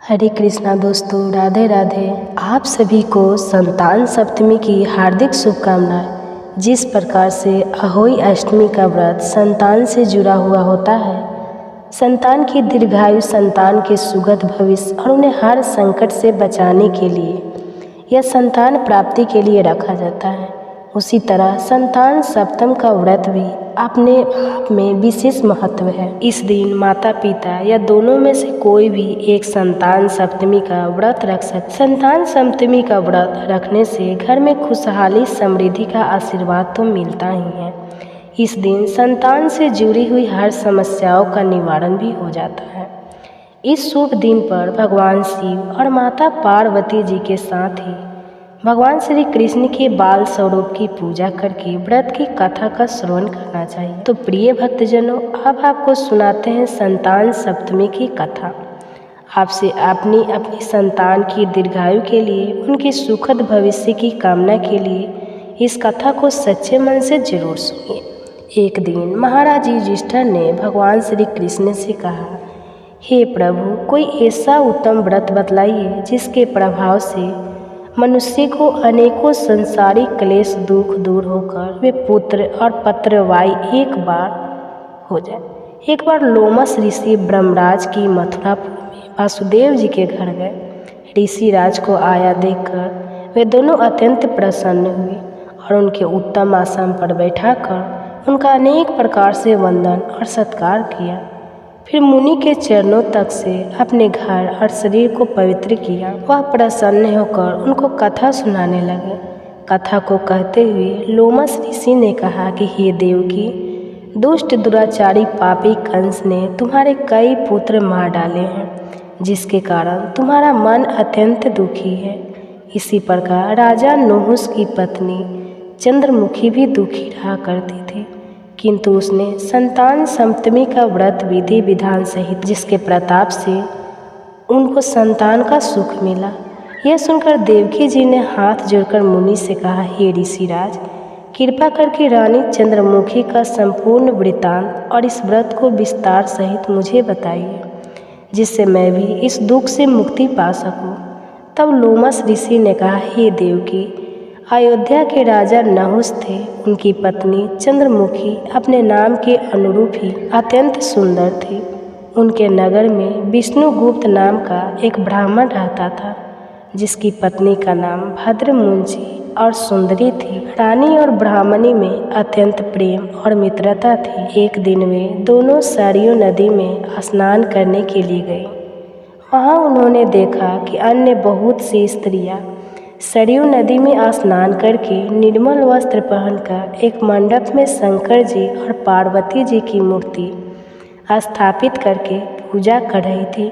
हरे कृष्णा दोस्तों, राधे राधे। आप सभी को संतान सप्तमी की हार्दिक शुभकामनाएं। जिस प्रकार से अहोई अष्टमी का व्रत संतान से जुड़ा हुआ होता है, संतान की दीर्घायु, संतान के सुगत भविष्य और उन्हें हर संकट से बचाने के लिए या संतान प्राप्ति के लिए रखा जाता है, उसी तरह संतान सप्तम का व्रत भी अपने आप में विशेष महत्व है। इस दिन माता पिता या दोनों में से कोई भी एक संतान सप्तमी का व्रत रख सकते। संतान सप्तमी का व्रत रखने से घर में खुशहाली, समृद्धि का आशीर्वाद तो मिलता ही है। इस दिन संतान से जुड़ी हुई हर समस्याओं का निवारण भी हो जाता है। इस शुभ दिन पर भगवान शिव और माता पार्वती जी के साथ ही भगवान श्री कृष्ण के बाल स्वरूप की पूजा करके व्रत की कथा का श्रवण करना चाहिए। तो प्रिय भक्तजनों, अब आपको सुनाते हैं संतान सप्तमी की कथा। आपसे अपनी संतान की दीर्घायु के लिए, उनके सुखद भविष्य की कामना के लिए इस कथा को सच्चे मन से जरूर सुनिए। एक दिन महाराज युधिष्ठिर ने भगवान श्री कृष्ण से कहा, हे प्रभु, कोई ऐसा उत्तम व्रत बतलाइए जिसके प्रभाव से मनुष्य को अनेकों संसारिक क्लेश दुख दूर होकर वे पुत्र और पत्रवाई एक बार हो जाए। एक बार लोमस ऋषि ब्रह्मराज की मथुरापुर में वासुदेव जी के घर गए। ऋषि राज को आया देखकर वे दोनों अत्यंत प्रसन्न हुए और उनके उत्तम आसन पर बैठाकर उनका अनेक प्रकार से वंदन और सत्कार किया। फिर मुनि के चरणों तक से अपने घर और शरीर को पवित्र किया। वह प्रसन्न होकर उनको कथा सुनाने लगे। कथा को कहते हुए लोमस ऋषि ने कहा कि हे देवकी, दुष्ट दुराचारी पापी कंस ने तुम्हारे कई पुत्र मार डाले हैं, जिसके कारण तुम्हारा मन अत्यंत दुखी है। इसी प्रकार राजा नहुस की पत्नी चंद्रमुखी भी दुखी रहा करती थी, किंतु उसने संतान सप्तमी का व्रत विधि विधान सहित, जिसके प्रताप से उनको संतान का सुख मिला। यह सुनकर देवकी जी ने हाथ जोड़कर मुनि से कहा, हे ऋषिराज, कृपा करके रानी चंद्रमुखी का संपूर्ण वृत्तांत और इस व्रत को विस्तार सहित मुझे बताइए, जिससे मैं भी इस दुख से मुक्ति पा सकूं। तब लोमस ऋषि ने कहा, हे देवकी, अयोध्या के राजा नहुस थे। उनकी पत्नी चंद्रमुखी अपने नाम के अनुरूप ही अत्यंत सुंदर थी। उनके नगर में विष्णुगुप्त नाम का एक ब्राह्मण रहता था, जिसकी पत्नी का नाम भद्रमुंची और सुंदरी थी। रानी और ब्राह्मणी में अत्यंत प्रेम और मित्रता थी। एक दिन वे दोनों सरयू नदी में स्नान करने के लिए गई। वहाँ उन्होंने देखा कि अन्य बहुत सी स्त्रियाँ सरयू नदी में स्नान करके निर्मल वस्त्र पहनकर एक मंडप में शंकर जी और पार्वती जी की मूर्ति स्थापित करके पूजा कर रही थी।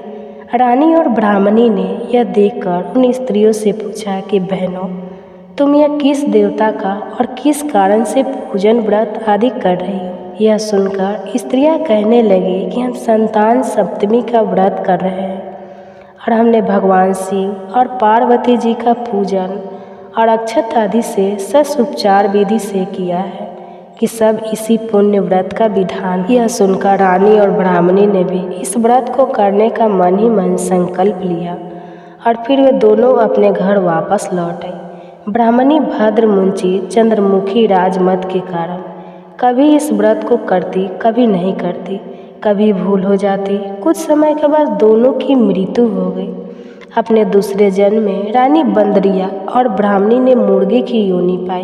रानी और ब्राह्मणी ने यह देखकर उन स्त्रियों से पूछा कि बहनों, तुम यह किस देवता का और किस कारण से पूजन व्रत आदि कर रही हो? यह सुनकर स्त्रियां कहने लगी कि हम संतान सप्तमी का व्रत कर रहे हैं और हमने भगवान शिव और पार्वती जी का पूजन और अक्षत आदि से ससुपचार विधि से किया है कि सब इसी पुण्य व्रत का विधान। यह सुनकर रानी और ब्राह्मणी ने भी इस व्रत को करने का मन ही मन संकल्प लिया और फिर वे दोनों अपने घर वापस लौट आई। ब्राह्मणी भद्रमुंची चंद्रमुखी राजमत के कारण कभी इस व्रत को करती, कभी नहीं करती, कभी भूल हो जाती। कुछ समय के बाद दोनों की मृत्यु हो गई। अपने दूसरे जन्म में रानी बंदरिया और ब्राह्मणी ने मुर्गी की योनि पाई,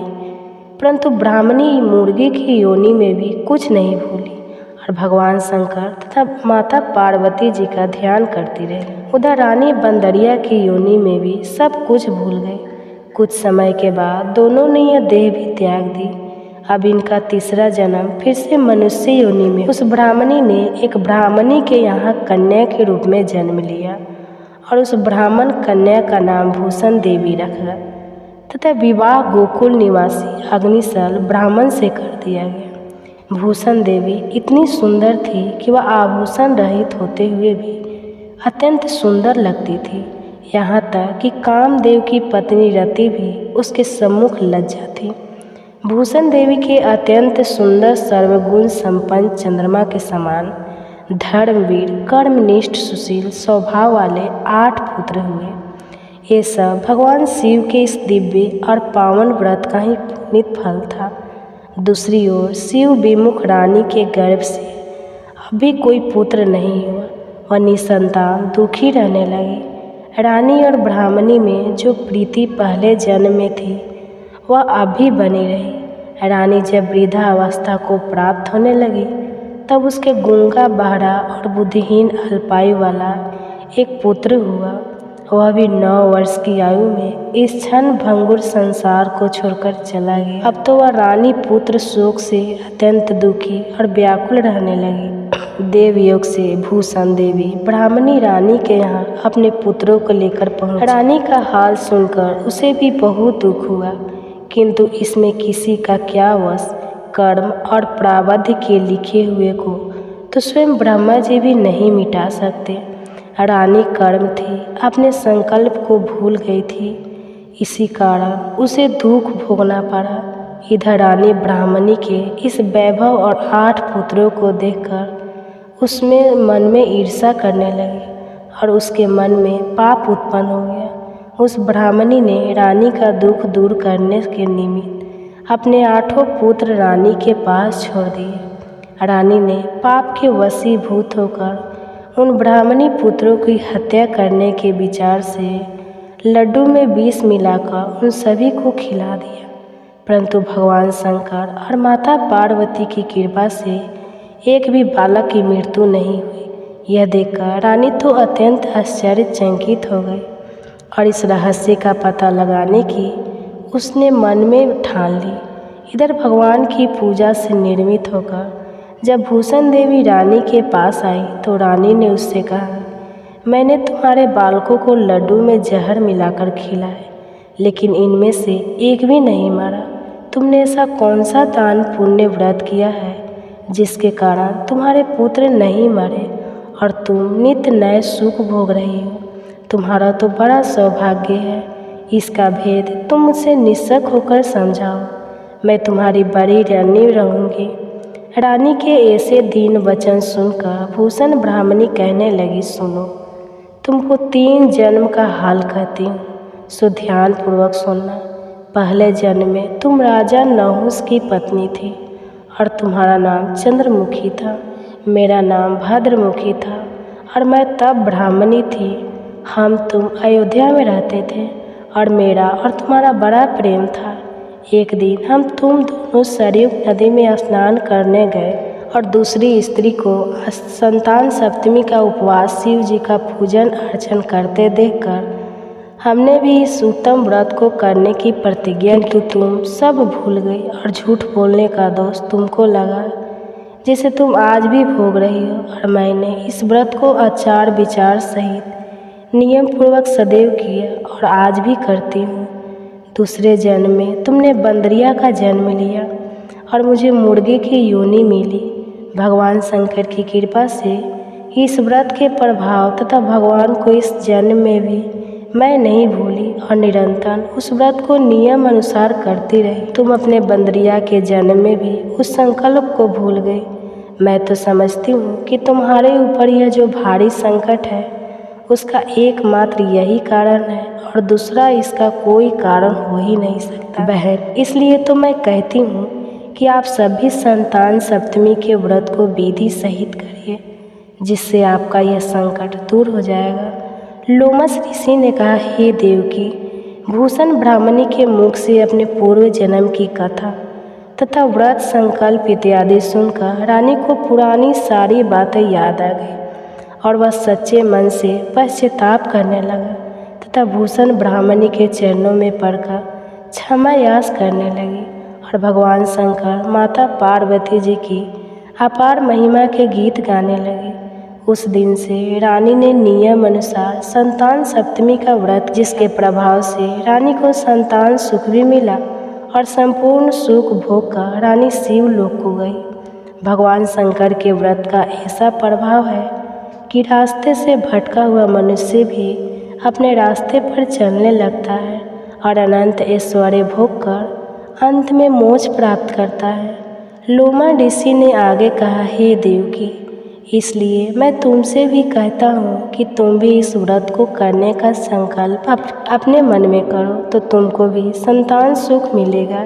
परंतु ब्राह्मणी मुर्गी की योनि में भी कुछ नहीं भूली और भगवान शंकर तथा माता पार्वती जी का ध्यान करती रही। उधर रानी बंदरिया की योनि में भी सब कुछ भूल गई। कुछ समय के बाद दोनों ने यह देह भी त्याग दी। अब इनका तीसरा जन्म फिर से मनुष्य योनि में। उस ब्राह्मणी ने एक ब्राह्मणी के यहाँ कन्या के रूप में जन्म लिया और उस ब्राह्मण कन्या का नाम भूषण देवी रखा तथा विवाह गोकुल निवासी अग्निशल ब्राह्मण से कर दिया गया। भूषण देवी इतनी सुंदर थी कि वह आभूषण रहित होते हुए भी अत्यंत सुंदर लगती थी। यहाँ तक कि कामदेव की पत्नी रति भी उसके सम्मुख लज्जा थी। भूषण देवी के अत्यंत सुंदर सर्वगुण संपन्न चंद्रमा के समान धर्मवीर, कर्मनिष्ठ, सुशील स्वभाव वाले 8 पुत्र हुए। ये सब भगवान शिव के इस दिव्य और पावन व्रत का ही पुनीत फल था। दूसरी ओर शिव विमुख रानी के गर्भ से अभी कोई पुत्र नहीं हुआ। वह निसंतान दुखी रहने लगी। रानी और ब्राह्मणी में जो प्रीति पहले जन्म में थी वह अभी बनी रही। रानी जब वृद्धावस्था को प्राप्त होने लगी तब उसके गूंगा, बहरा और बुद्धिहीन अल्पायु वाला एक पुत्र हुआ। वह भी 9 वर्ष की आयु में इस क्षण भंगुर संसार को छोड़कर चला गया। अब तो वह रानी पुत्र शोक से अत्यंत दुखी और व्याकुल रहने लगी। देवयोग से भूषण देवी ब्राह्मणी रानी के यहाँ अपने पुत्रों को लेकर पहुंची। रानी का हाल सुनकर उसे भी बहुत दुख हुआ, किंतु इसमें किसी का क्या वश। कर्म और प्रारब्ध के लिखे हुए को तो स्वयं ब्रह्मा जी भी नहीं मिटा सकते। रानी कर्म थी, अपने संकल्प को भूल गई थी, इसी कारण उसे दुख भोगना पड़ा। इधर रानी ब्राह्मणी के इस वैभव और 8 पुत्रों को देखकर उसमें मन में ईर्ष्या करने लगी और उसके मन में पाप उत्पन्न हो गया। उस ब्राह्मणी ने रानी का दुख दूर करने के निमित्त अपने 8 पुत्र रानी के पास छोड़ दिए। रानी ने पाप के वशीभूत होकर उन ब्राह्मणी पुत्रों की हत्या करने के विचार से लड्डू में विष मिलाकर उन सभी को खिला दिया। परंतु भगवान शंकर और माता पार्वती की कृपा से एक भी बालक की मृत्यु नहीं हुई। यह देखकर रानी तो अत्यंत आश्चर्यचकित हो गई और इस रहस्य का पता लगाने की उसने मन में ठान ली। इधर भगवान की पूजा से निर्मित होकर जब भूषण देवी रानी के पास आई तो रानी ने उससे कहा, मैंने तुम्हारे बालकों को लड्डू में जहर मिलाकर खिलाए, लेकिन इनमें से एक भी नहीं मरा। तुमने ऐसा कौन सा दान पुण्य व्रत किया है जिसके कारण तुम्हारे पुत्र नहीं मरे और तुम नित्य नए सुख भोग रही हो? तुम्हारा तो बड़ा सौभाग्य है। इसका भेद तुम मुझसे निस्सक होकर समझाओ, मैं तुम्हारी बड़ी ऋणी रहूँगी। रानी के ऐसे दीन वचन सुनकर भूषण ब्राह्मणी कहने लगी, सुनो, तुमको 3 जन्म का हाल कहती हूँ, सो ध्यानपूर्वक सुनना। पहले जन्म में तुम राजा नहुस की पत्नी थी और तुम्हारा नाम चंद्रमुखी था, मेरा नाम भद्रमुखी था और मैं तब ब्राह्मणी थी। तुम अयोध्या में रहते थे और मेरा और तुम्हारा बड़ा प्रेम था। एक दिन तुम दोनों सरयू नदी में स्नान करने गए और दूसरी स्त्री को संतान सप्तमी का उपवास शिव जी का पूजन अर्चन करते देखकर हमने भी इस उत्तम व्रत को करने की प्रतिज्ञा की, तो तुम सब भूल गई और झूठ बोलने का दोष तुमको लगा, जिसे तुम आज भी भोग रही हो। और मैंने इस व्रत को आचार विचार सहित नियम पूर्वक सदैव किया और आज भी करती हूँ। दूसरे जन्म में तुमने बंदरिया का जन्म लिया और मुझे मुर्गे की योनि मिली। भगवान शंकर की कृपा से इस व्रत के प्रभाव तथा भगवान को इस जन्म में भी मैं नहीं भूली और निरंतर उस व्रत को नियम अनुसार करती रही। तुम अपने बंदरिया के जन्म में भी उस संकल्प को भूल गई। मैं तो समझती हूँ कि तुम्हारे ऊपर यह जो भारी संकट है उसका एकमात्र यही कारण है और दूसरा इसका कोई कारण हो ही नहीं सकता। बहन, इसलिए तो मैं कहती हूँ कि आप सभी संतान सप्तमी के व्रत को विधि सहित करिए, जिससे आपका यह संकट दूर हो जाएगा। लोमस ऋषि ने कहा, हे देवकी, भूषण ब्राह्मणी के मुख से अपने पूर्व जन्म की कथा तथा व्रत संकल्प इत्यादि सुनकर रानी को पुरानी सारी बातें याद आ गई और वह सच्चे मन से पश्चाताप करने लगा तथा भूषण ब्राह्मणी के चरणों में पड़कर क्षमा याचना करने लगी और भगवान शंकर माता पार्वती जी की अपार महिमा के गीत गाने लगे। उस दिन से रानी ने नियम अनुसार संतान सप्तमी का व्रत, जिसके प्रभाव से रानी को संतान सुख भी मिला और संपूर्ण सुख भोग कर रानी शिव लोक को गई। भगवान शंकर के व्रत का ऐसा प्रभाव है कि रास्ते से भटका हुआ मनुष्य भी अपने रास्ते पर चलने लगता है और अनंत ऐश्वर्य भोग कर अंत में मोक्ष प्राप्त करता है। लोमा ऋषि ने आगे कहा, हे देवकी, इसलिए मैं तुमसे भी कहता हूँ कि तुम भी इस व्रत को करने का संकल्प अपने मन में करो तो तुमको भी संतान सुख मिलेगा।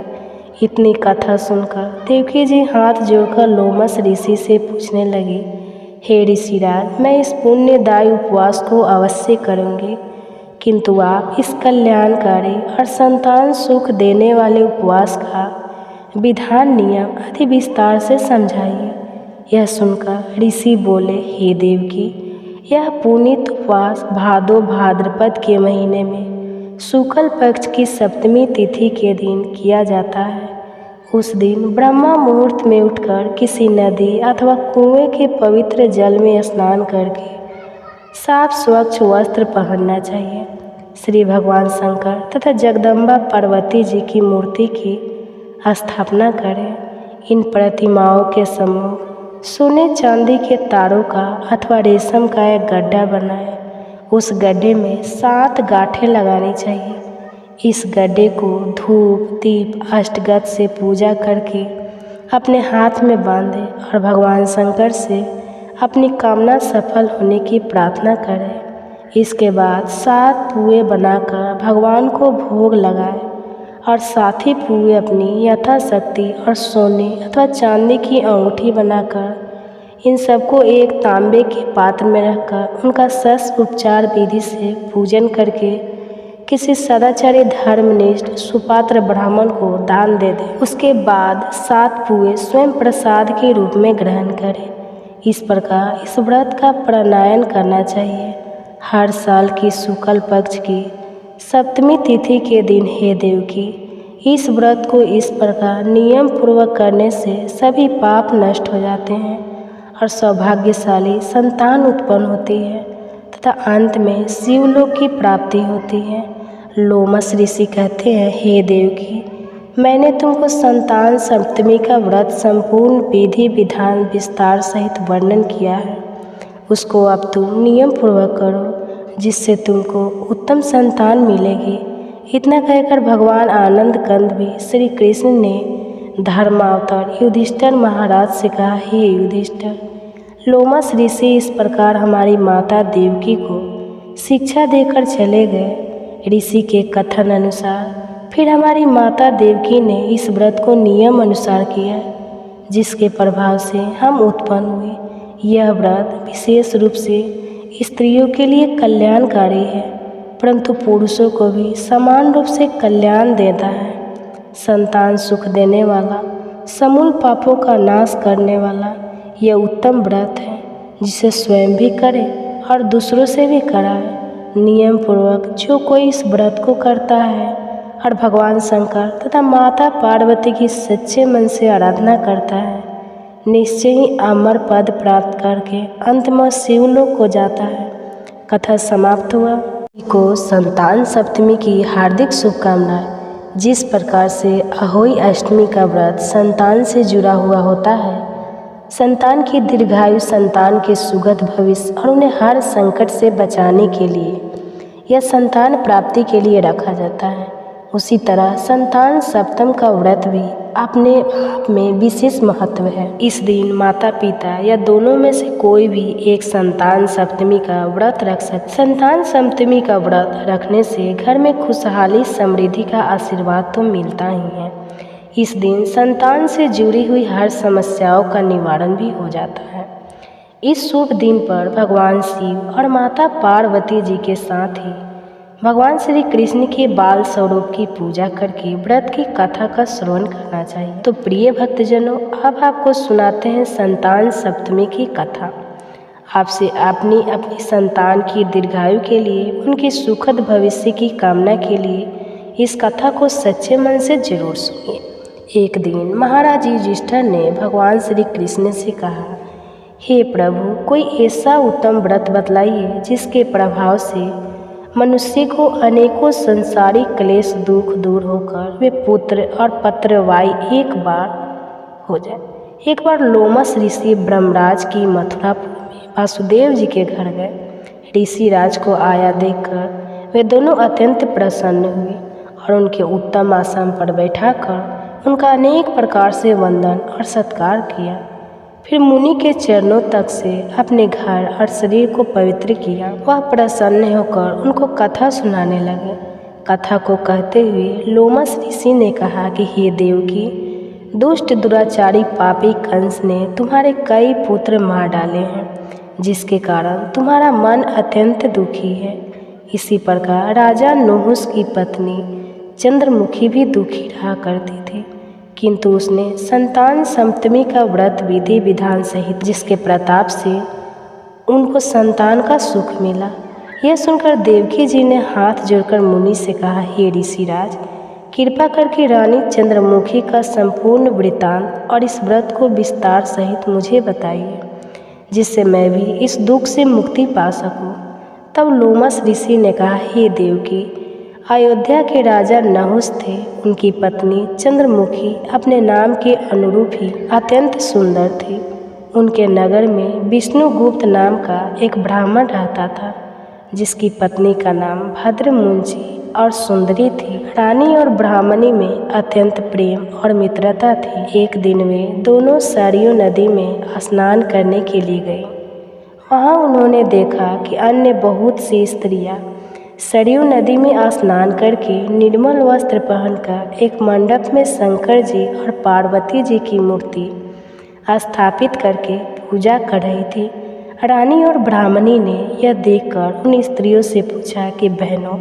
इतनी कथा सुनकर देवकी जी हाथ जोड़कर लोमस ऋषि से पूछने लगी, हे ऋषिराज, मैं इस पुण्यदायी उपवास को अवश्य करूँगी, किंतु आप इस कल्याणकारी और संतान सुख देने वाले उपवास का विधान नियम अति विस्तार से समझाइए। यह सुनकर ऋषि बोले, हे देवकी, यह पुनीत उपवास भादो भाद्रपद के महीने में शुक्ल पक्ष की सप्तमी तिथि के दिन किया जाता है। उस दिन ब्रह्मा मुहूर्त में उठकर किसी नदी अथवा कुएं के पवित्र जल में स्नान करके साफ स्वच्छ वस्त्र पहनना चाहिए। श्री भगवान शंकर तथा जगदम्बा पार्वती जी की मूर्ति की स्थापना करें। इन प्रतिमाओं के सम्मुख सोने चांदी के तारों का अथवा रेशम का एक गड्ढा बनाएं। उस गड्ढे में 7 गांठें लगानी चाहिए। इस गड्ढे को धूप दीप अष्टगत से पूजा करके अपने हाथ में बांधें और भगवान शंकर से अपनी कामना सफल होने की प्रार्थना करें। इसके बाद 7 पुए बनाकर भगवान को भोग लगाएं और 7 ही पुए अपनी यथाशक्ति और सोने अथवा चांदी की अंगूठी बनाकर इन सबको एक तांबे के पात्र में रखकर उनका शस्त्र उपचार विधि से पूजन करके किसी सदाचारी धर्मनिष्ठ सुपात्र ब्राह्मण को दान दे दें। उसके बाद 7 पुए स्वयं प्रसाद के रूप में ग्रहण करें। इस प्रकार इस व्रत का प्राणायाम करना चाहिए। हर साल की शुक्ल पक्ष की सप्तमी तिथि के दिन हे देवकी, इस व्रत को इस प्रकार नियम पूर्वक करने से सभी पाप नष्ट हो जाते हैं और सौभाग्यशाली संतान उत्पन्न होती है तथा अंत में शिवलोक की प्राप्ति होती है। लोमस ऋषि कहते हैं, हे देवकी, मैंने तुमको संतान सप्तमी का व्रत संपूर्ण विधि विधान विस्तार सहित वर्णन किया है। उसको अब तुम नियम पूर्वक करो, जिससे तुमको उत्तम संतान मिलेगी। इतना कहकर भगवान आनंद कंद भी श्री कृष्ण ने धर्मावतार युधिष्ठिर महाराज से कहा, हे युधिष्ठिर, लोमस ऋषि इस प्रकार हमारी माता देवकी को शिक्षा देकर चले गए। ऋषि के कथन अनुसार फिर हमारी माता देवकी ने इस व्रत को नियम अनुसार किया, जिसके प्रभाव से हम उत्पन्न हुए। यह व्रत विशेष रूप से स्त्रियों के लिए कल्याणकारी है, परंतु पुरुषों को भी समान रूप से कल्याण देता है। संतान सुख देने वाला, समूल पापों का नाश करने वाला यह उत्तम व्रत है, जिसे स्वयं भी करे और दूसरों से भी कराए। नियम पूर्वक जो कोई इस व्रत को करता है और भगवान शंकर तथा माता पार्वती की सच्चे मन से आराधना करता है, निश्चय ही अमर पद प्राप्त करके अंत में शिवलोक को जाता है। कथा समाप्त हुआ। को संतान सप्तमी की हार्दिक शुभकामनाएं। जिस प्रकार से अहोई अष्टमी का व्रत संतान से जुड़ा हुआ होता है, संतान की दीर्घायु, संतान के सुगत भविष्य और उन्हें हर संकट से बचाने के लिए या संतान प्राप्ति के लिए रखा जाता है, उसी तरह संतान सप्तम का व्रत भी अपने आप में विशेष महत्व है। इस दिन माता पिता या दोनों में से कोई भी एक संतान सप्तमी का व्रत रख सकते। संतान सप्तमी का व्रत रखने से घर में खुशहाली समृद्धि का आशीर्वाद तो मिलता ही है, इस दिन संतान से जुड़ी हुई हर समस्याओं का निवारण भी हो जाता है। इस शुभ दिन पर भगवान शिव और माता पार्वती जी के साथ ही भगवान श्री कृष्ण के बाल स्वरूप की पूजा करके व्रत की कथा का श्रवण करना चाहिए। तो प्रिय भक्तजनों, अब आपको सुनाते हैं संतान सप्तमी की कथा। आपसे अपनी संतान की दीर्घायु के लिए, उनके सुखद भविष्य की कामना के लिए इस कथा को सच्चे मन से जरूर सुनिए। एक दिन महाराज युधिष्ठिर ने भगवान श्री कृष्ण से कहा, हे प्रभु, कोई ऐसा उत्तम व्रत बतलाइए जिसके प्रभाव से मनुष्य को अनेकों संसारिक क्लेश दुख दूर होकर वे पुत्र और पत्रवाई एक बार हो जाए। एक बार लोमस ऋषि ब्रह्मराज की मथुरापुर में वासुदेव जी के घर गए। ऋषि राज को आया देखकर वे दोनों अत्यंत प्रसन्न हुए और उनके उत्तम आसन पर बैठाकर उनका अनेक प्रकार से वंदन और सत्कार किया। फिर मुनि के चरणों तक से अपने घर और शरीर को पवित्र किया। वह प्रसन्न होकर उनको कथा सुनाने लगे। कथा को कहते हुए लोमस ऋषि ने कहा कि हे देवकी, दुष्ट दुराचारी पापी कंस ने तुम्हारे कई पुत्र मार डाले हैं, जिसके कारण तुम्हारा मन अत्यंत दुखी है। इसी प्रकार राजा नहुस की पत्नी चंद्रमुखी भी दुखी रहा करती थी, किंतु उसने संतान सप्तमी का व्रत विधि विधान सहित, जिसके प्रताप से उनको संतान का सुख मिला। यह सुनकर देवकी जी ने हाथ जोड़कर मुनि से कहा, हे ऋषिराज, कृपा करके रानी चंद्रमुखी का संपूर्ण वृत्तांत और इस व्रत को विस्तार सहित मुझे बताइए, जिससे मैं भी इस दुख से मुक्ति पा सकूं। तब लोमस ऋषि ने कहा, हे देवकी, अयोध्या के राजा नहुस थे। उनकी पत्नी चंद्रमुखी अपने नाम के अनुरूप ही अत्यंत सुंदर थी। उनके नगर में विष्णुगुप्त नाम का एक ब्राह्मण रहता था, जिसकी पत्नी का नाम भद्रमुंची और सुंदरी थी। रानी और ब्राह्मणी में अत्यंत प्रेम और मित्रता थी। एक दिन वे दोनों सरयू नदी में स्नान करने के लिए गई। वहाँ उन्होंने देखा कि अन्य बहुत सी स्त्रियाँ सरयू नदी में स्नान करके निर्मल वस्त्र पहनकर एक मंडप में शंकर जी और पार्वती जी की मूर्ति स्थापित करके पूजा कर रही थी। रानी और ब्राह्मणी ने यह देखकर उन स्त्रियों से पूछा कि बहनों,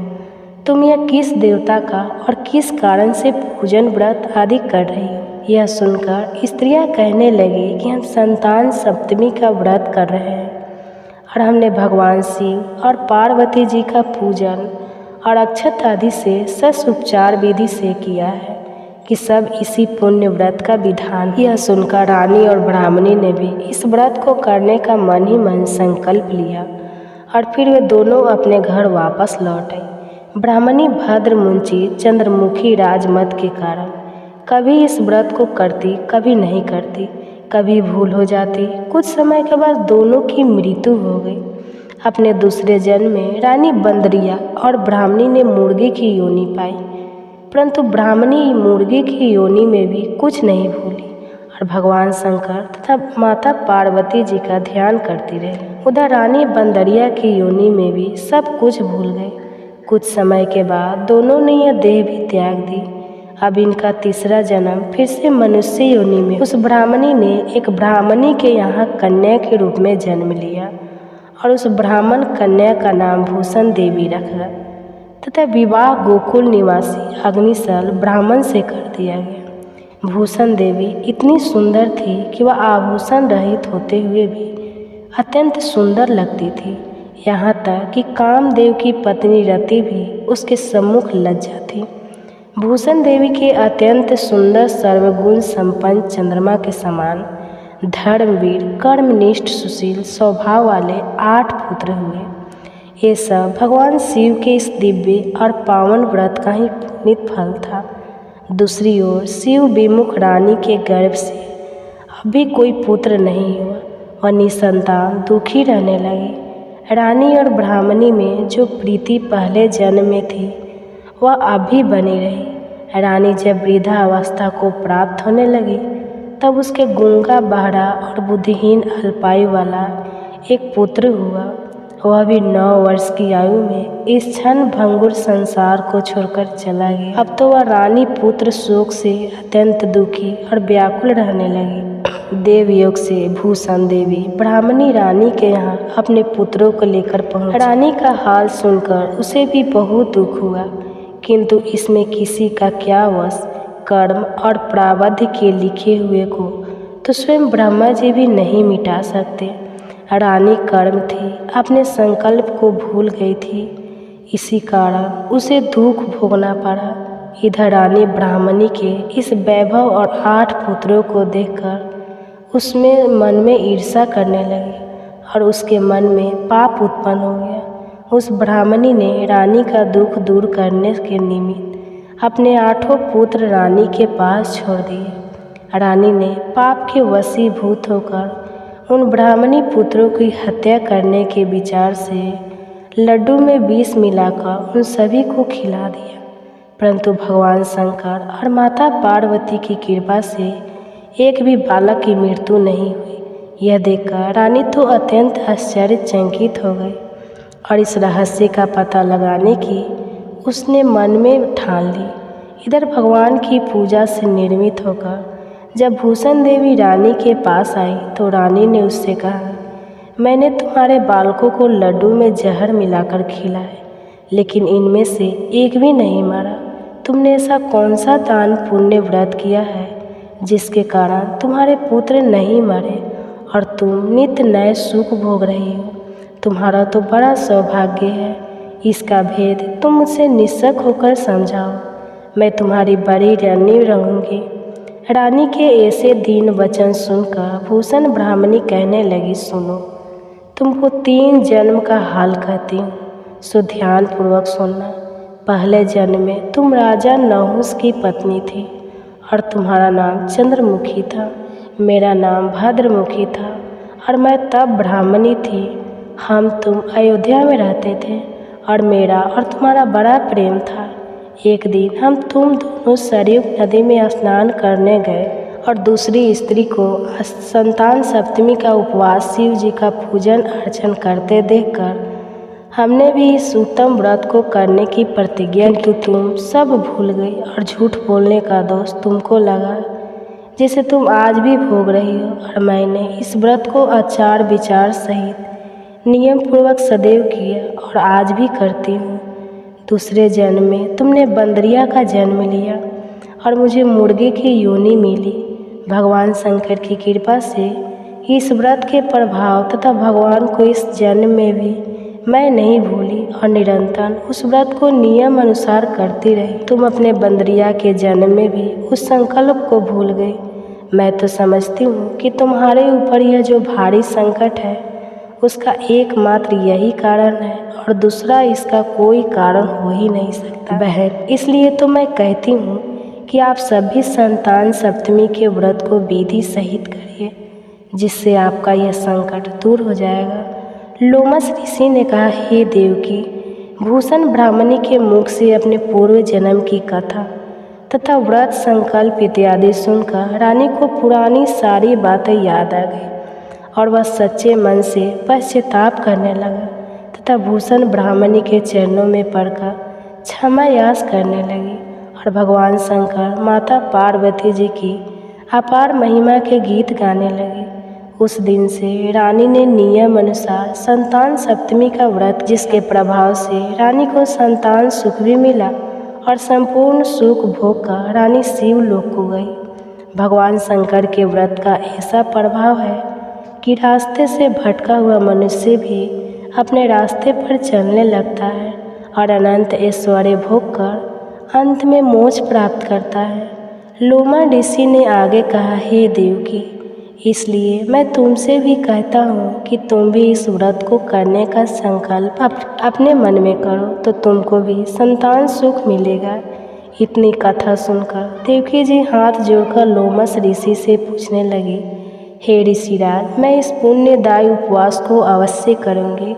तुम यह किस देवता का और किस कारण से पूजन व्रत आदि कर रही हो? यह सुनकर स्त्रियां कहने लगी कि हम संतान सप्तमी का व्रत कर रहे हैं और हमने भगवान शिव और पार्वती जी का पूजन और अक्षत आदि से ससुपचार विधि से किया है कि सब इसी पुण्य व्रत का विधान। यह सुनकर रानी और ब्राह्मणी ने भी इस व्रत को करने का मन ही मन संकल्प लिया और फिर वे दोनों अपने घर वापस लौट आई। ब्राह्मणी भद्रमुंची चंद्रमुखी राजमत के कारण कभी इस व्रत को करती, कभी नहीं करती, कभी भूल हो जाती। कुछ समय के बाद दोनों की मृत्यु हो गई। अपने दूसरे जन्म में रानी बंदरिया और ब्राह्मणी ने मुर्गी की योनि पाई, परंतु ब्राह्मणी मुर्गी की योनि में भी कुछ नहीं भूली और भगवान शंकर तथा माता पार्वती जी का ध्यान करती रही। उधर रानी बंदरिया की योनि में भी सब कुछ भूल गए। कुछ समय के बाद दोनों ने यह देह भी त्याग दी। अब इनका तीसरा जन्म फिर से मनुष्य योनि में। उस ब्राह्मणी ने एक ब्राह्मणी के यहाँ कन्या के रूप में जन्म लिया और उस ब्राह्मण कन्या का नाम भूषण देवी रखा तथा विवाह गोकुल निवासी अग्निशल ब्राह्मण से कर दिया गया। भूषण देवी इतनी सुंदर थी कि वह आभूषण रहित होते हुए भी अत्यंत सुंदर लगती थी। यहाँ तक कि कामदेव की पत्नी रति भी उसके सम्मुख लज्जा थी। भूषण देवी के अत्यंत सुंदर सर्वगुण संपन्न चंद्रमा के समान धर्मवीर, कर्मनिष्ठ, सुशील स्वभाव वाले 8 पुत्र हुए। ये सब भगवान शिव के इस दिव्य और पावन व्रत का ही पुनीत फल था। दूसरी ओर शिव विमुख रानी के गर्भ से अभी कोई पुत्र नहीं हुआ। वह निसंतान दुखी रहने लगी। रानी और ब्राह्मणी में जो प्रीति पहले जन्म में थी वह अभी बनी रही। रानी जब वृद्धावस्था को प्राप्त होने लगी तब उसके गूंगा, बहरा और बुद्धिहीन अल्पायु वाला एक पुत्र हुआ। वह भी 9 वर्ष की आयु में इस क्षण भंगुर संसार को छोड़कर चला गया। अब तो वह रानी पुत्र शोक से अत्यंत दुखी और व्याकुल रहने लगी। देवयोग से भूषण देवी ब्राह्मणी रानी के यहाँ अपने पुत्रों को लेकर पहुंची। रानी का हाल सुनकर उसे भी बहुत दुख हुआ, किंतु इसमें किसी का क्या वश। कर्म और प्रारब्ध के लिखे हुए को तो स्वयं ब्रह्मा जी भी नहीं मिटा सकते। रानी कर्म थी, अपने संकल्प को भूल गई थी, इसी कारण उसे दुख भोगना पड़ा। इधर रानी ब्राह्मणी के इस वैभव और 8 पुत्रों को देखकर उसमें मन में ईर्ष्या करने लगी और उसके मन में पाप उत्पन्न हो गया। उस ब्राह्मणी ने रानी का दुख दूर करने के निमित्त अपने 8 पुत्र रानी के पास छोड़ दिए। रानी ने पाप के वशीभूत होकर उन ब्राह्मणी पुत्रों की हत्या करने के विचार से लड्डू में विष मिलाकर उन सभी को खिला दिया, परंतु भगवान शंकर और माता पार्वती की कृपा से एक भी बालक की मृत्यु नहीं हुई। यह देखकर रानी तो अत्यंत आश्चर्यचकित हो गई और इस रहस्य का पता लगाने की उसने मन में ठान ली। इधर भगवान की पूजा से निर्मित होकर जब भूषण देवी रानी के पास आई तो रानी ने उससे कहा, मैंने तुम्हारे बालकों को लड्डू में जहर मिलाकर खिलाए, लेकिन इनमें से एक भी नहीं मरा। तुमने ऐसा कौन सा दान पुण्य व्रत किया है जिसके कारण तुम्हारे पुत्र नहीं मरे और तुम नित्य नए सुख भोग रही हो? तुम्हारा तो बड़ा सौभाग्य है। इसका भेद तुम मुझसे निस्सक होकर समझाओ, मैं तुम्हारी बड़ी रानी रहूँगी। रानी के ऐसे दीन वचन सुनकर भूषण ब्राह्मणी कहने लगी, सुनो, तुमको 3 जन्म का हाल कहती हूँ, सो ध्यानपूर्वक सुनना। पहले जन्म में तुम राजा नहुस की पत्नी थी और तुम्हारा नाम चंद्रमुखी था, मेरा नाम भद्रमुखी था और मैं तब ब्राह्मणी थी। तुम अयोध्या में रहते थे और मेरा और तुम्हारा बड़ा प्रेम था। एक दिन तुम दोनों सरयू नदी में स्नान करने गए और दूसरी स्त्री को संतान सप्तमी का उपवास शिव जी का पूजन अर्चन करते देखकर हमने भी इस उत्तम व्रत को करने की प्रतिज्ञा की। तुम सब भूल गई और झूठ बोलने का दोष तुमको लगा, जिसे तुम आज भी भोग रही हो। और मैंने इस व्रत को आचार विचार सहित नियम पूर्वक सदैव किया और आज भी करती हूँ। दूसरे जन्म में तुमने बंदरिया का जन्म लिया और मुझे मुर्गे की योनि मिली। भगवान शंकर की कृपा से इस व्रत के प्रभाव तथा भगवान को इस जन्म में भी मैं नहीं भूली और निरंतर उस व्रत को नियम अनुसार करती रही। तुम अपने बंदरिया के जन्म में भी उस संकल्प को भूल गई। मैं तो समझती हूँ कि तुम्हारे ऊपर यह जो भारी संकट है उसका एकमात्र यही कारण है और दूसरा इसका कोई कारण हो ही नहीं सकता बहन। इसलिए तो मैं कहती हूँ कि आप सभी संतान सप्तमी के व्रत को विधि सहित करिए, जिससे आपका यह संकट दूर हो जाएगा। लोमस ऋषि ने कहा, हे देवकी, भूषण ब्राह्मणी के मुख से अपने पूर्व जन्म की कथा तथा व्रत संकल्प इत्यादि सुनकर रानी को पुरानी सारी बातें याद आ गई और वह सच्चे मन से पश्चाताप करने लगा तथा भूषण ब्राह्मणी के चरणों में पड़कर क्षमा याचना करने लगी और भगवान शंकर माता पार्वती जी की अपार महिमा के गीत गाने लगे। उस दिन से रानी ने नियम अनुसार संतान सप्तमी का व्रत, जिसके प्रभाव से रानी को संतान सुख भी मिला और संपूर्ण सुख भोग कर रानी शिवलोक को गई। भगवान शंकर के व्रत का ऐसा प्रभाव है कि रास्ते से भटका हुआ मनुष्य भी अपने रास्ते पर चलने लगता है और अनंत ऐश्वर्य भोग कर अंत में मोक्ष प्राप्त करता है। लोमा ऋषि ने आगे कहा, हे देवकी, इसलिए मैं तुमसे भी कहता हूँ कि तुम भी इस व्रत को करने का संकल्प अपने मन में करो तो तुमको भी संतान सुख मिलेगा। इतनी कथा सुनकर देवकी जी हाथ जोड़कर लोमस ऋषि से पूछने लगी, हे ऋषिराज, मैं इस पुण्यदायी उपवास को अवश्य करूँगी,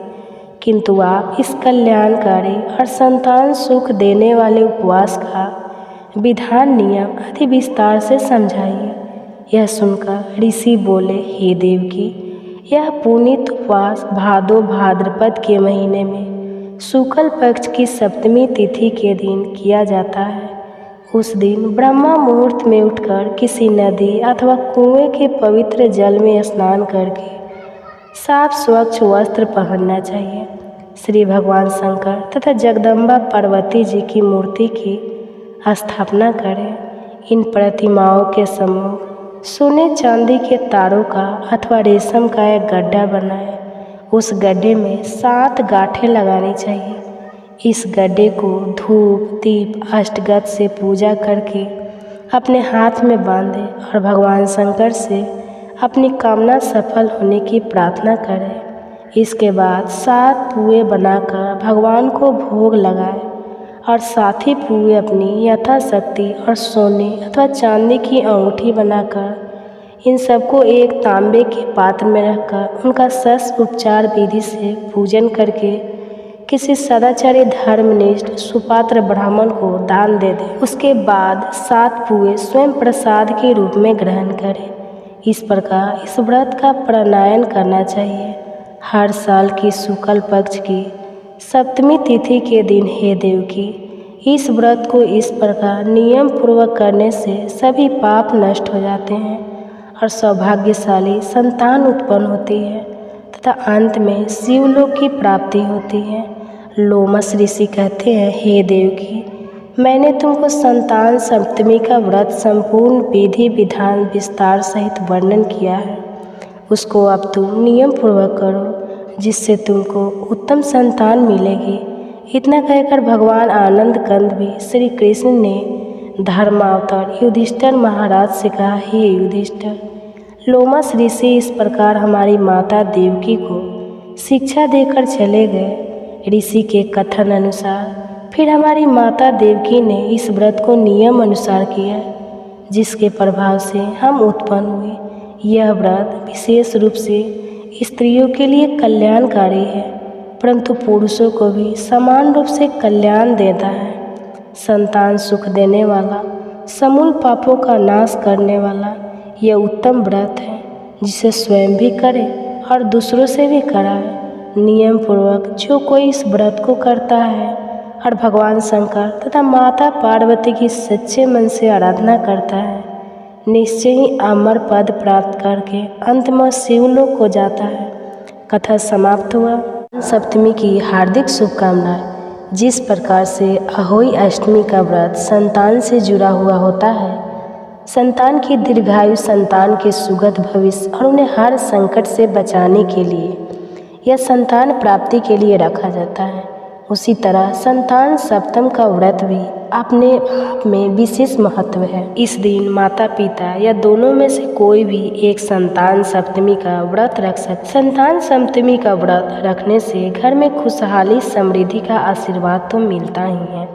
किंतु आप इस कल्याणकारी और संतान सुख देने वाले उपवास का विधान नियम अति विस्तार से समझाइए। यह सुनकर ऋषि बोले, हे देवकी, यह पुनीत उपवास भादो भाद्रपद के महीने में शुक्ल पक्ष की सप्तमी तिथि के दिन किया जाता है। उस दिन ब्रह्मा मुहूर्त में उठकर किसी नदी अथवा कुएं के पवित्र जल में स्नान करके साफ स्वच्छ वस्त्र पहनना चाहिए। श्री भगवान शंकर तथा जगदम्बा पार्वती जी की मूर्ति की स्थापना करें। इन प्रतिमाओं के सम्मुख सोने चांदी के तारों का अथवा रेशम का एक गड्ढा बनाएं। उस गड्ढे में 7 गांठें लगानी चाहिए। इस गड्ढे को धूप दीप अष्टगत से पूजा करके अपने हाथ में बांधें और भगवान शंकर से अपनी कामना सफल होने की प्रार्थना करें। इसके बाद 7 पुए बनाकर भगवान को भोग लगाएं और साथ ही पुए अपनी यथाशक्ति और सोने अथवा चांदी की अंगूठी बनाकर इन सबको एक तांबे के पात्र में रखकर उनका शस्त्र उपचार विधि से पूजन करके किसी सदाचारी धर्मनिष्ठ सुपात्र ब्राह्मण को दान दे दें। उसके बाद 7 पुए स्वयं प्रसाद के रूप में ग्रहण करें। इस प्रकार इस व्रत का प्राणायाम करना चाहिए। हर साल की शुक्ल पक्ष की सप्तमी तिथि के दिन हे देवकी, इस व्रत को इस प्रकार नियम पूर्वक करने से सभी पाप नष्ट हो जाते हैं और सौभाग्यशाली संतान उत्पन्न होती है तथा अंत में शिवलोक की प्राप्ति होती है। लोमस ऋषि कहते हैं, हे देवकी, मैंने तुमको संतान सप्तमी का व्रत संपूर्ण विधि विधान विस्तार सहित वर्णन किया है, उसको अब तुम नियम पूर्वक करो जिससे तुमको उत्तम संतान मिलेगी। इतना कहकर भगवान आनंद कंद भी श्री कृष्ण ने धर्मावतार युधिष्ठिर महाराज से कहा, हे युधिष्ठिर, लोमस ऋषि इस प्रकार हमारी माता देवकी को शिक्षा देकर चले गए। ऋषि के कथन अनुसार फिर हमारी माता देवकी ने इस व्रत को नियम अनुसार किया, जिसके प्रभाव से हम उत्पन्न हुए। यह व्रत विशेष रूप से स्त्रियों के लिए कल्याणकारी है, परंतु पुरुषों को भी समान रूप से कल्याण देता है। संतान सुख देने वाला, समूल पापों का नाश करने वाला यह उत्तम व्रत है, जिसे स्वयं भी करे और दूसरों से भी कराए। नियम पूर्वक जो कोई इस व्रत को करता है और भगवान शंकर तथा माता पार्वती की सच्चे मन से आराधना करता है, निश्चय ही अमर पद प्राप्त करके अंत में शिवलोक को जाता है। कथा समाप्त हुआ। सप्तमी की हार्दिक शुभकामनाएं। जिस प्रकार से अहोई अष्टमी का व्रत संतान से जुड़ा हुआ होता है, संतान की दीर्घायु, संतान के सुगत भविष्य और उन्हें हर संकट से बचाने के लिए या संतान प्राप्ति के लिए रखा जाता है, उसी तरह संतान सप्तम का व्रत भी अपने आप में विशेष महत्व है। इस दिन माता पिता या दोनों में से कोई भी एक संतान सप्तमी का व्रत रख सकते। संतान सप्तमी का व्रत रखने से घर में खुशहाली समृद्धि का आशीर्वाद तो मिलता ही है,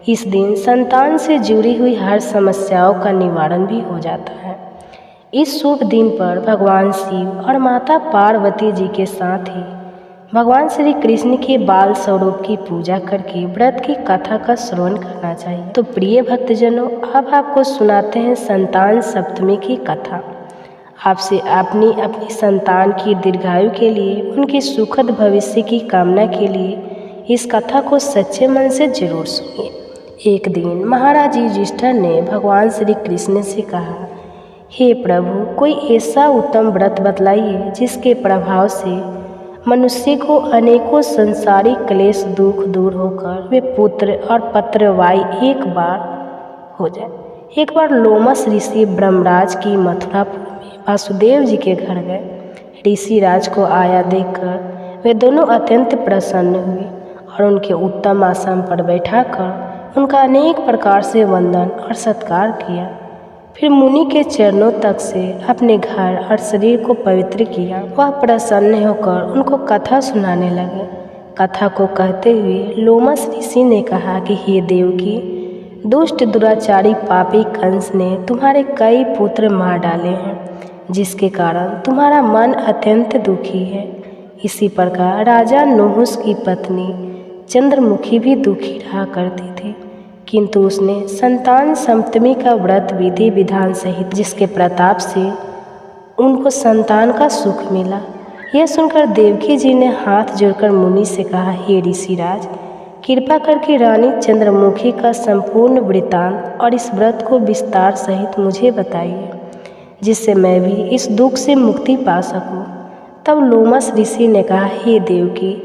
इस दिन संतान से जुड़ी हुई हर समस्याओं का निवारण भी हो जाता है। इस शुभ दिन पर भगवान शिव और माता पार्वती जी के साथ ही भगवान श्री कृष्ण के बाल स्वरूप की पूजा करके व्रत की कथा का श्रवण करना चाहिए। तो प्रिय भक्तजनों, अब आपको सुनाते हैं संतान सप्तमी की कथा। आपसे अपनी संतान की दीर्घायु के लिए, उनकी सुखद भविष्य की कामना के लिए इस कथा को सच्चे मन से जरूर सुनिए। एक दिन महाराज युधिष्ठिर ने भगवान श्री कृष्ण से कहा, हे प्रभु, कोई ऐसा उत्तम व्रत बतलाइए जिसके प्रभाव से मनुष्य को अनेकों संसारिक क्लेश दुख दूर होकर वे पुत्र और पत्रवाई एक बार हो जाए। एक बार लोमस ऋषि ब्रह्मराज की मथुरापुर में वासुदेव जी के घर गए। ऋषि राज को आया देखकर वे दोनों अत्यंत प्रसन्न हुए और उनके उत्तम आसन पर बैठाकर उनका अनेक प्रकार से वंदन और सत्कार किया। फिर मुनि के चरणों तक से अपने घर और शरीर को पवित्र किया। वह प्रसन्न होकर उनको कथा सुनाने लगे। कथा को कहते हुए लोमस ऋषि ने कहा कि हे देवकी, दुष्ट दुराचारी पापी कंस ने तुम्हारे कई पुत्र मार डाले हैं, जिसके कारण तुम्हारा मन अत्यंत दुखी है। इसी प्रकार राजा नहुस की पत्नी चंद्रमुखी भी दुखी रहा करती थी, किंतु उसने संतान सप्तमी का व्रत विधि विधान सहित, जिसके प्रताप से उनको संतान का सुख मिला। यह सुनकर देवकी जी ने हाथ जोड़कर मुनि से कहा, हे ऋषिराज, कृपा करके रानी चंद्रमुखी का संपूर्ण वृत्तांत और इस व्रत को विस्तार सहित मुझे बताइए, जिससे मैं भी इस दुख से मुक्ति पा सकूं। तब लोमस ऋषि ने कहा, हे देवकी,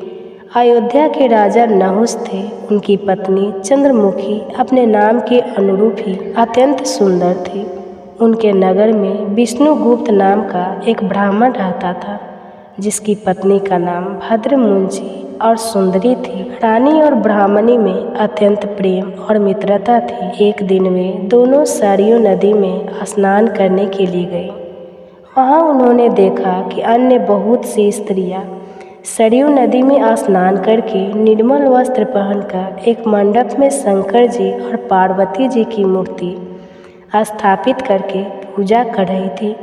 अयोध्या के राजा नहुस थे। उनकी पत्नी चंद्रमुखी अपने नाम के अनुरूप ही अत्यंत सुंदर थी। उनके नगर में विष्णुगुप्त नाम का एक ब्राह्मण रहता था, जिसकी पत्नी का नाम भद्रमुंची और सुंदरी थी। रानी और ब्राह्मणी में अत्यंत प्रेम और मित्रता थी। एक दिन वे दोनों सरयू नदी में स्नान करने के लिए गई। वहाँ उन्होंने देखा कि अन्य बहुत सी स्त्रियाँ सरयू नदी में स्नान करके निर्मल वस्त्र पहनकर एक मंडप में शंकर जी और पार्वती जी की मूर्ति स्थापित करके पूजा कर रही थी।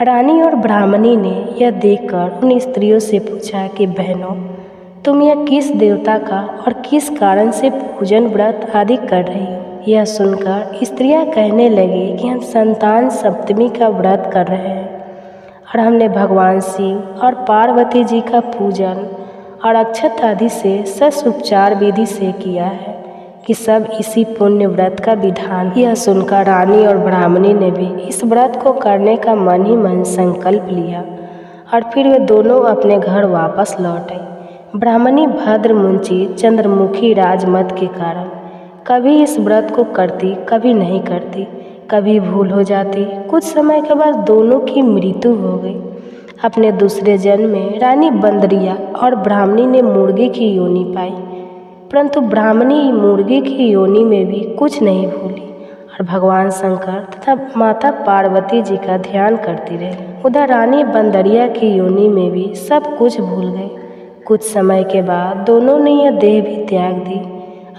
रानी और ब्राह्मणी ने यह देखकर उन स्त्रियों से पूछा कि बहनों, तुम यह किस देवता का और किस कारण से पूजन व्रत आदि कर रही हो? यह सुनकर स्त्रियां कहने लगी कि हम संतान सप्तमी का व्रत कर रहे हैं। और हमने भगवान शिव और पार्वती जी का पूजन और अक्षत आदि से ससुपचार विधि से किया है कि सब इसी पुण्य व्रत का विधान। यह सुनकर रानी और ब्राह्मणी ने भी इस व्रत को करने का मन ही मन संकल्प लिया और फिर वे दोनों अपने घर वापस लौट आई। ब्राह्मणी भद्रमुंची चंद्रमुखी राजमत के कारण कभी इस व्रत को करती, कभी नहीं करती, कभी भूल हो जाती। कुछ समय के बाद दोनों की मृत्यु हो गई। अपने दूसरे जन्म में रानी बंदरिया और ब्राह्मणी ने मुर्गे की योनि पाई, परंतु ब्राह्मणी मुर्गे की योनि में भी कुछ नहीं भूली और भगवान शंकर तथा माता पार्वती जी का ध्यान करती रही। उधर रानी बंदरिया की योनि में भी सब कुछ भूल गए। कुछ समय के बाद दोनों ने यह देह भी त्याग दी।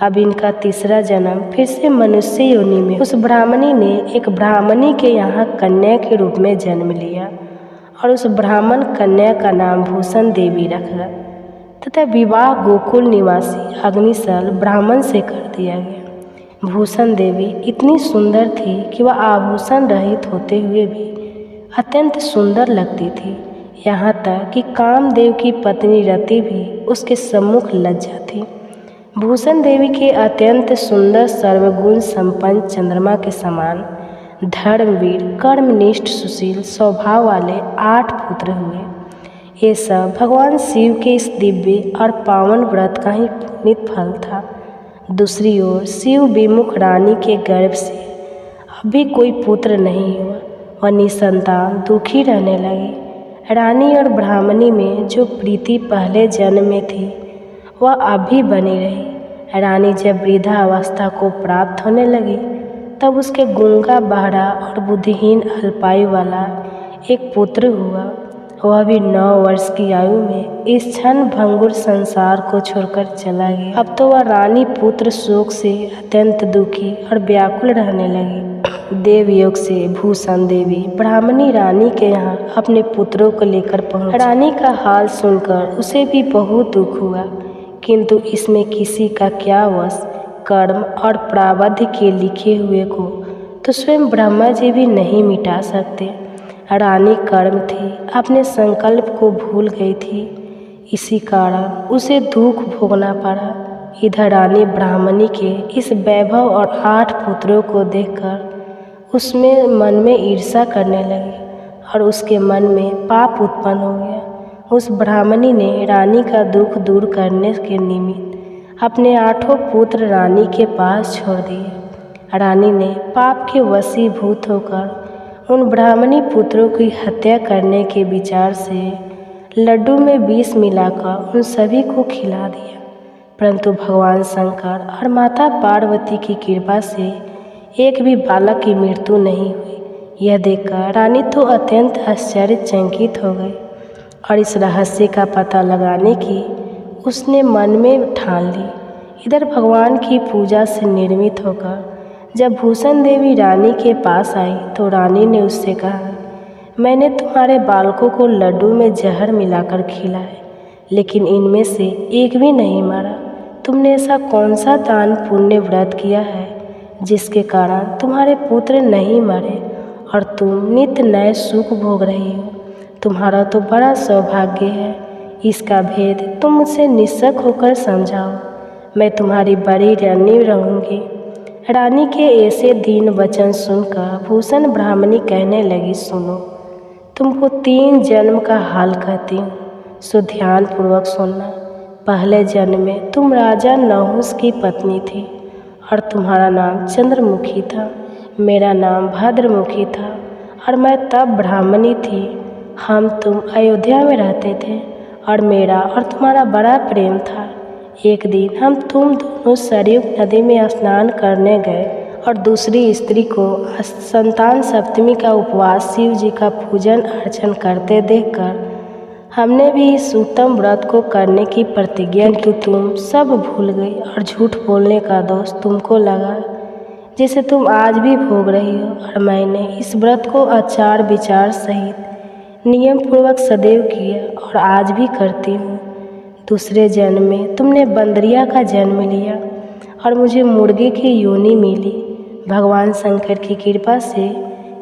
अब इनका तीसरा जन्म फिर से मनुष्य योनि में। उस ब्राह्मणी ने एक ब्राह्मणी के यहाँ कन्या के रूप में जन्म लिया और उस ब्राह्मण कन्या का नाम भूषण देवी रखा तथा विवाह गोकुल निवासी अग्निशल ब्राह्मण से कर दिया गया। भूषण देवी इतनी सुंदर थी कि वह आभूषण रहित होते हुए भी अत्यंत सुंदर लगती थी। यहाँ तक कि कामदेव की पत्नी रति भी उसके सम्मुख लज्जा थी। भूषण देवी के अत्यंत सुंदर सर्वगुण संपन्न चंद्रमा के समान धर्मवीर कर्मनिष्ठ सुशील स्वभाव वाले 8 पुत्र हुए। ये सब भगवान शिव के इस दिव्य और पावन व्रत का ही पुनीत फल था। दूसरी ओर शिव विमुख रानी के गर्भ से अभी कोई पुत्र नहीं हुआ और निसंतान दुखी रहने लगी। रानी और ब्राह्मणी में जो प्रीति पहले जन्म में थी वह अभी बनी रही। रानी जब वृद्धावस्था को प्राप्त होने लगी तब उसके गूंगा बहरा और बुद्धिहीन अल्पायु वाला एक पुत्र हुआ। वह भी 9 वर्ष की आयु में इस क्षण भंगुर संसार को छोड़कर चला गया। अब तो वह रानी पुत्र शोक से अत्यंत दुखी और व्याकुल रहने लगी। देवयोग से भूषण देवी ब्राह्मणी रानी के यहाँ अपने पुत्रों को लेकर पहुंची। रानी का हाल सुनकर उसे भी बहुत दुख हुआ, किंतु इसमें किसी का क्या वश। कर्म और प्रारब्ध के लिखे हुए को तो स्वयं ब्रह्मा जी भी नहीं मिटा सकते। रानी कर्म थी, अपने संकल्प को भूल गई थी, इसी कारण उसे दुख भोगना पड़ा। इधर रानी ब्राह्मणी के इस वैभव और 8 पुत्रों को देखकर उसमें मन में ईर्ष्या करने लगी और उसके मन में पाप उत्पन्न हो गया। उस ब्राह्मणी ने रानी का दुख दूर करने के निमित्त अपने 8 पुत्र रानी के पास छोड़ दिए। रानी ने पाप के वशीभूत होकर उन ब्राह्मणी पुत्रों की हत्या करने के विचार से लड्डू में विष मिलाकर उन सभी को खिला दिया, परंतु भगवान शंकर और माता पार्वती की कृपा से एक भी बालक की मृत्यु नहीं हुई। यह देखकर रानी तो अत्यंत आश्चर्यचकित हो गई और इस रहस्य का पता लगाने की उसने मन में ठान ली। इधर भगवान की पूजा से निर्मित होकर जब भूषण देवी रानी के पास आई तो रानी ने उससे कहा, मैंने तुम्हारे बालकों को लड्डू में जहर मिलाकर खिलाया, लेकिन इनमें से एक भी नहीं मरा। तुमने ऐसा कौन सा दान पुण्य व्रत किया है जिसके कारण तुम्हारे पुत्र नहीं मरे और तुम नित्य नए सुख भोग रही हो? तुम्हारा तो बड़ा सौभाग्य है। इसका भेद तुम मुझसे निस्सक होकर समझाओ, मैं तुम्हारी बड़ी ऋणी रहूँगी। रानी के ऐसे दीन वचन सुनकर भूषण ब्राह्मणी कहने लगी, सुनो, तुमको 3 जन्म का हाल कहती हूँ, सो ध्यान पूर्वक सुनना। पहले जन्म में तुम राजा नहुस की पत्नी थी और तुम्हारा नाम चंद्रमुखी था, मेरा नाम भद्रमुखी था और मैं तब ब्राह्मणी थी। हम तुम अयोध्या में रहते थे और मेरा और तुम्हारा बड़ा प्रेम था। एक दिन हम तुम दोनों सरयू नदी में स्नान करने गए और दूसरी स्त्री को संतान सप्तमी का उपवास शिव जी का पूजन अर्चन करते देखकर हमने भी इस उत्तम व्रत को करने की प्रतिज्ञा की। तुम सब भूल गई और झूठ बोलने का दोष तुमको लगा, जिसे तुम आज भी भोग रही हो। और मैंने इस व्रत को आचार विचार सहित नियम पूर्वक सदैव किया और आज भी करती हूँ। दूसरे जन्म में तुमने बंदरिया का जन्म लिया और मुझे मुर्गे की योनि मिली। भगवान शंकर की कृपा से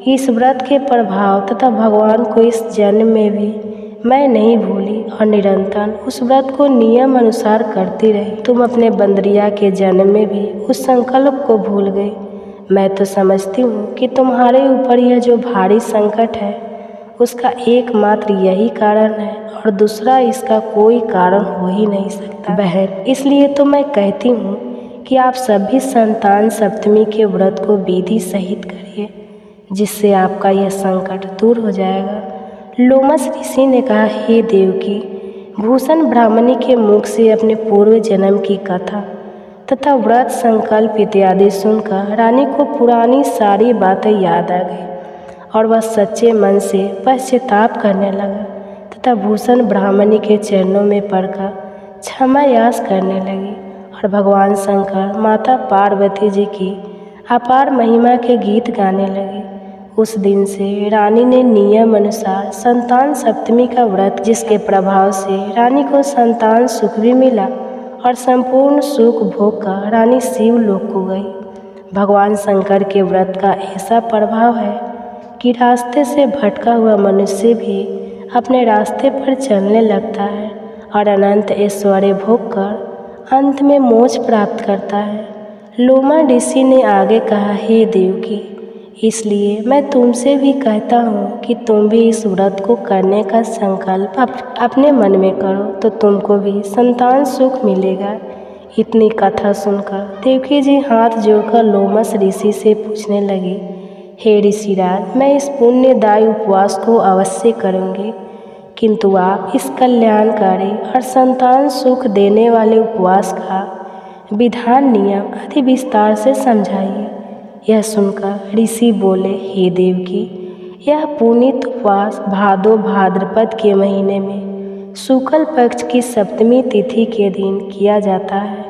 इस व्रत के प्रभाव तथा भगवान को इस जन्म में भी मैं नहीं भूली और निरंतर उस व्रत को नियम अनुसार करती रही। तुम अपने बंदरिया के जन्म में भी उस संकल्प को भूल गई। मैं तो समझती हूँ कि तुम्हारे ऊपर यह जो भारी संकट है उसका एकमात्र यही कारण है और दूसरा इसका कोई कारण हो ही नहीं सकता बहन। इसलिए तो मैं कहती हूँ कि आप सभी संतान सप्तमी के व्रत को विधि सहित करिए, जिससे आपका यह संकट दूर हो जाएगा। लोमस ऋषि ने कहा, हे देवकी, भूषण ब्राह्मणी के मुख से अपने पूर्व जन्म की कथा तथा व्रत संकल्प इत्यादि सुनकर रानी को पुरानी सारी बातें याद आ गई और वह सच्चे मन से पश्चाताप करने लगा तथा भूषण ब्राह्मणी के चरणों में पड़कर क्षमा याच करने लगी और भगवान शंकर माता पार्वती जी की अपार महिमा के गीत गाने लगे। उस दिन से रानी ने नियम अनुसार संतान सप्तमी का व्रत, जिसके प्रभाव से रानी को संतान सुख भी मिला और संपूर्ण सुख भोग कर रानी शिवलोक को गई। भगवान शंकर के व्रत का ऐसा प्रभाव है कि रास्ते से भटका हुआ मनुष्य भी अपने रास्ते पर चलने लगता है और अनंत ऐश्वर्य भोग कर अंत में मोक्ष प्राप्त करता है। लोमा ऋषि ने आगे कहा, हे देवकी, इसलिए मैं तुमसे भी कहता हूँ कि तुम भी इस व्रत को करने का संकल्प अपने मन में करो तो तुमको भी संतान सुख मिलेगा। इतनी कथा सुनकर देवकी जी हाथ जोड़कर लोमस ऋषि से पूछने लगी, हे ऋषिराज, मैं इस पुण्यदायी उपवास को अवश्य करूँगी, किंतु आप इस कल्याणकारी और संतान सुख देने वाले उपवास का विधान नियम अति विस्तार से समझाइए। यह सुनकर ऋषि बोले, हे देवकी, यह पुनीत उपवास भादो भाद्रपद के महीने में शुक्ल पक्ष की सप्तमी तिथि के दिन किया जाता है।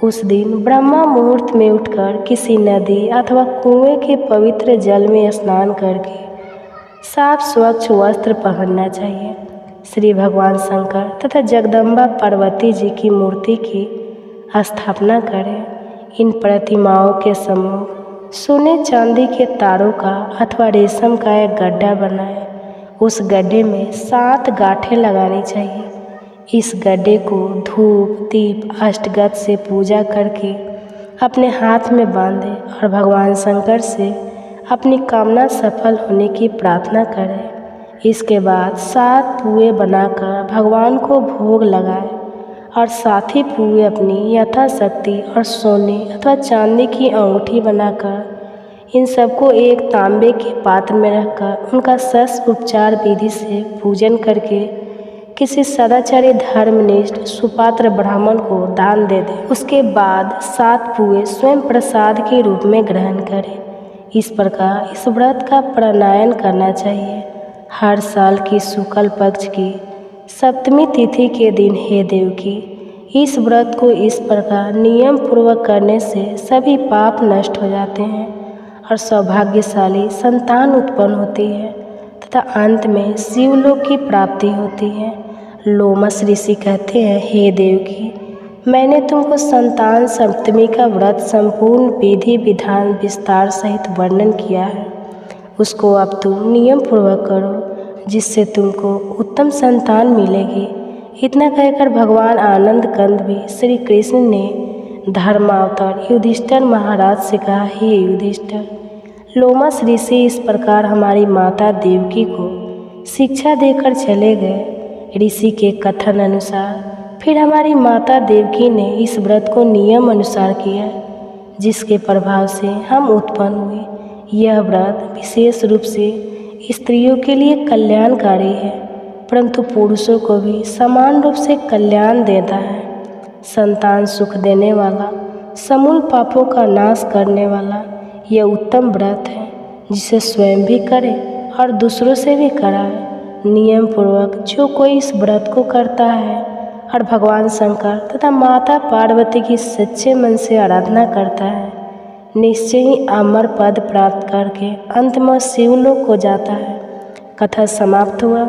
उस दिन ब्रह्मा मुहूर्त में उठकर किसी नदी अथवा कुएं के पवित्र जल में स्नान करके साफ स्वच्छ वस्त्र पहनना चाहिए। श्री भगवान शंकर तथा जगदम्बा पार्वती जी की मूर्ति की स्थापना करें। इन प्रतिमाओं के सम्मुख सोने चांदी के तारों का अथवा रेशम का एक गड्ढा बनाएं। उस गड्ढे में 7 गांठें लगानी चाहिए। इस गड्ढे को धूप दीप अष्टगत से पूजा करके अपने हाथ में बांधें और भगवान शंकर से अपनी कामना सफल होने की प्रार्थना करें। इसके बाद 7 पुए बनाकर भगवान को भोग लगाएं और 7 ही पुए अपनी यथाशक्ति और सोने अथवा चांदी की अंगूठी बनाकर इन सबको एक तांबे के पात्र में रखकर उनका शस्त्र उपचार विधि से पूजन करके किसी सदाचारी धर्मनिष्ठ सुपात्र ब्राह्मण को दान दे दें। उसके बाद 7 पुए स्वयं प्रसाद के रूप में ग्रहण करें। इस प्रकार इस व्रत का प्राणायाम करना चाहिए। हर साल की शुक्ल पक्ष की सप्तमी तिथि के दिन, हे देवकी, इस व्रत को इस प्रकार नियम पूर्वक करने से सभी पाप नष्ट हो जाते हैं और सौभाग्यशाली संतान उत्पन्न होती है तथा अंत में शिवलोक की प्राप्ति होती है। लोमस ऋषि कहते हैं, हे देवकी, मैंने तुमको संतान सप्तमी का व्रत संपूर्ण विधि विधान विस्तार सहित वर्णन किया है। उसको अब तुम नियम पूर्वक करो, जिससे तुमको उत्तम संतान मिलेगी। इतना कहकर भगवान आनंद कंद भी श्री कृष्ण ने धर्मावतार युधिष्ठिर महाराज से कहा, हे युधिष्ठिर, लोमस ऋषि इस प्रकार हमारी माता देवकी को शिक्षा देकर चले गए। ऋषि के कथन अनुसार फिर हमारी माता देवकी ने इस व्रत को नियम अनुसार किया, जिसके प्रभाव से हम उत्पन्न हुए। यह व्रत विशेष रूप से स्त्रियों के लिए कल्याणकारी है, परंतु पुरुषों को भी समान रूप से कल्याण देता है। संतान सुख देने वाला, समूल पापों का नाश करने वाला यह उत्तम व्रत है, जिसे स्वयं भी करे और दूसरों से भी कराए। नियम पूर्वक जो कोई इस व्रत को करता है और भगवान शंकर तथा माता पार्वती की सच्चे मन से आराधना करता है, निश्चय ही अमर पद प्राप्त करके अंत में शिवलोक को जाता है। कथा समाप्त हुआ।